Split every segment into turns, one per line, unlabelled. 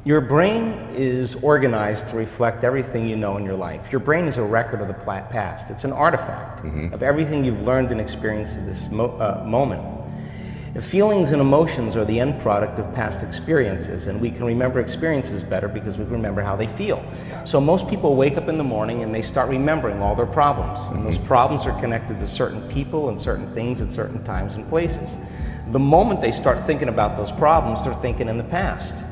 Your brain is organized to reflect everything you know in your life. Your brain is a record of the past. It's an artifact of everything you've learned and experienced in this moment. Feelings and emotions are the end product of past experiences, and we can remember experiences better because we remember how they feel. So most people wake up in the morning and they start remembering all their problems, and those problems are connected to certain people and certain things at certain times and places. The moment they start thinking about those problems, they're thinking in the past.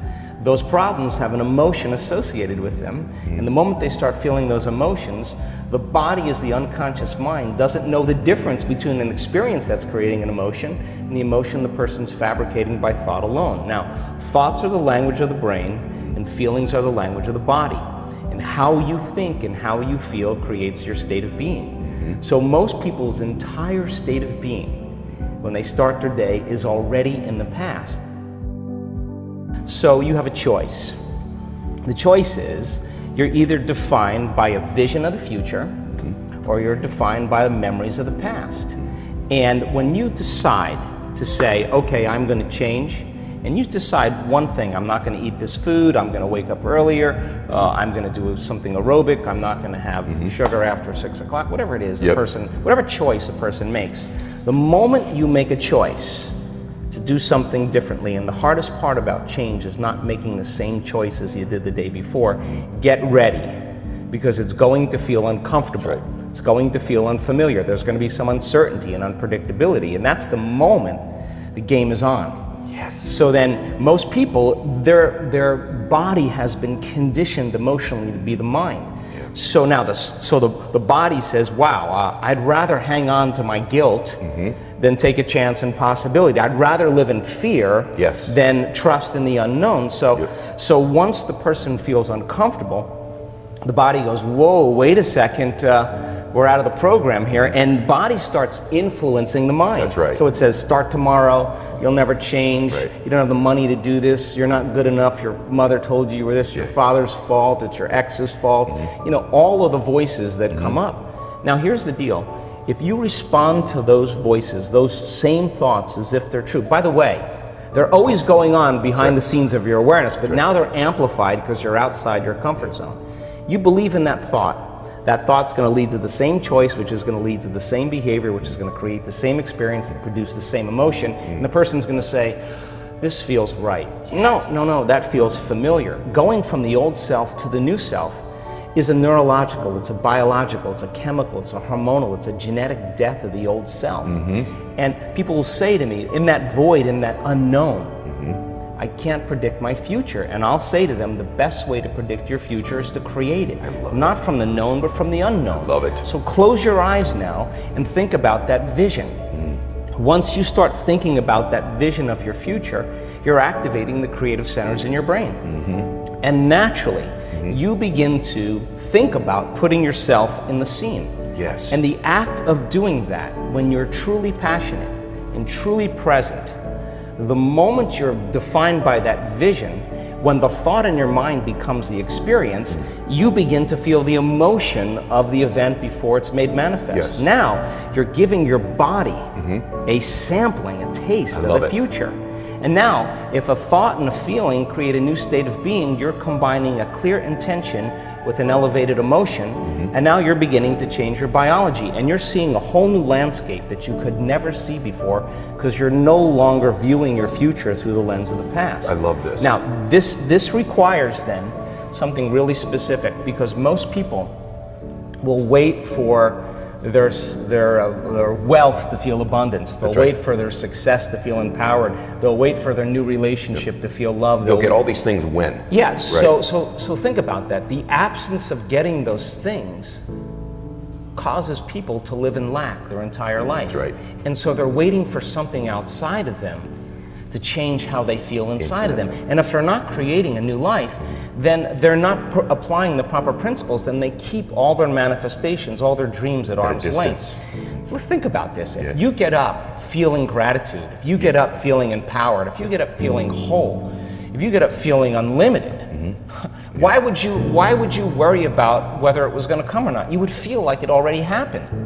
Those problems have an emotion associated with them, and the moment they start feeling those emotions, the body, as the unconscious mind, doesn't know the difference between an experience that's creating an emotion and the emotion the person's fabricating by thought alone. Now, thoughts are the language of the brain, and feelings are the language of the body. And how you think and how you feel creates your state of being. So most people's entire state of being, when they start their day, is already in the past. So you have a choice. The choice is you're either defined by a vision of the future or you're defined by the memories of the past. And when you decide to say, okay, I'm going to change, and you decide one thing, I'm not going to eat this food, I'm going to wake up earlier, I'm going to do something aerobic, I'm not going to have sugar after 6 o'clock, whatever it is, the person, whatever choice a person makes. The moment you make a choice to do something differently, and the hardest part about change is not making the same choices you did the day before, get ready, because it's going to feel uncomfortable. It's going to feel unfamiliar. There's going to be some uncertainty and unpredictability, and that's the moment the game is on. Yes. So then most people, their body has been conditioned emotionally to be the mind. So now the body says, wow, I'd rather hang on to my guilt than take a chance and possibility. I'd rather live in fear than trust in the unknown. So once the person feels uncomfortable, the body goes, whoa, wait a second, we're out of the program here, and body starts influencing the mind.
That's right.
So it says, start tomorrow, you'll never change, you don't have the money to do this, you're not good enough, your mother told you were this, your father's fault, it's your ex's fault, you know, all of the voices that come up. Now here's the deal, if you respond to those voices, those same thoughts as if they're true, by the way, they're always going on behind the scenes of your awareness, but now they're amplified because you're outside your comfort zone. You believe in that thought. That thought's going to lead to the same choice, which is going to lead to the same behavior, which is going to create the same experience and produce the same emotion. And the person's going to say, this feels right. No, that feels familiar. Going from the old self to the new self is a neurological, it's a biological, it's a chemical, it's a hormonal, it's a genetic death of the old self. And people will say to me, in that void, in that unknown, I can't predict my future. And I'll say to them, the best way to predict your future is to create it. Not from the known, but from the unknown.
Love it.
So close your eyes now and think about that vision. Once you start thinking about that vision of your future, you're activating the creative centers in your brain. And naturally, you begin to think about putting yourself in the scene.
Yes.
And the act of doing that, when you're truly passionate and truly present, the moment you're defined by that vision, when the thought in your mind becomes the experience, you begin to feel the emotion of the event before it's made manifest. Now, you're giving your body a sampling, a taste of the future. And now, if a thought and a feeling create a new state of being, you're combining a clear intention with an elevated emotion, and now you're beginning to change your biology, and you're seeing a whole new landscape that you could never see before because you're no longer viewing your future through the lens of the past.
I love this.
Now, this requires then something really specific, because most people will wait for their wealth to feel abundance. They'll wait for their success to feel empowered. They'll wait for their new relationship to feel loved.
They'll get all these things when.
Yes. So think about that. The absence of getting those things causes people to live in lack their entire life.
That's right.
And so they're waiting for something outside of them to change how they feel inside of them. And if they're not creating a new life, then they're not applying the proper principles, then they keep all their manifestations, all their dreams at arm's length. Well, think about this. If you get up feeling gratitude, if you get up feeling empowered, if you get up feeling whole, if you get up feeling unlimited, why would you worry about whether it was going to come or not? You would feel like it already happened.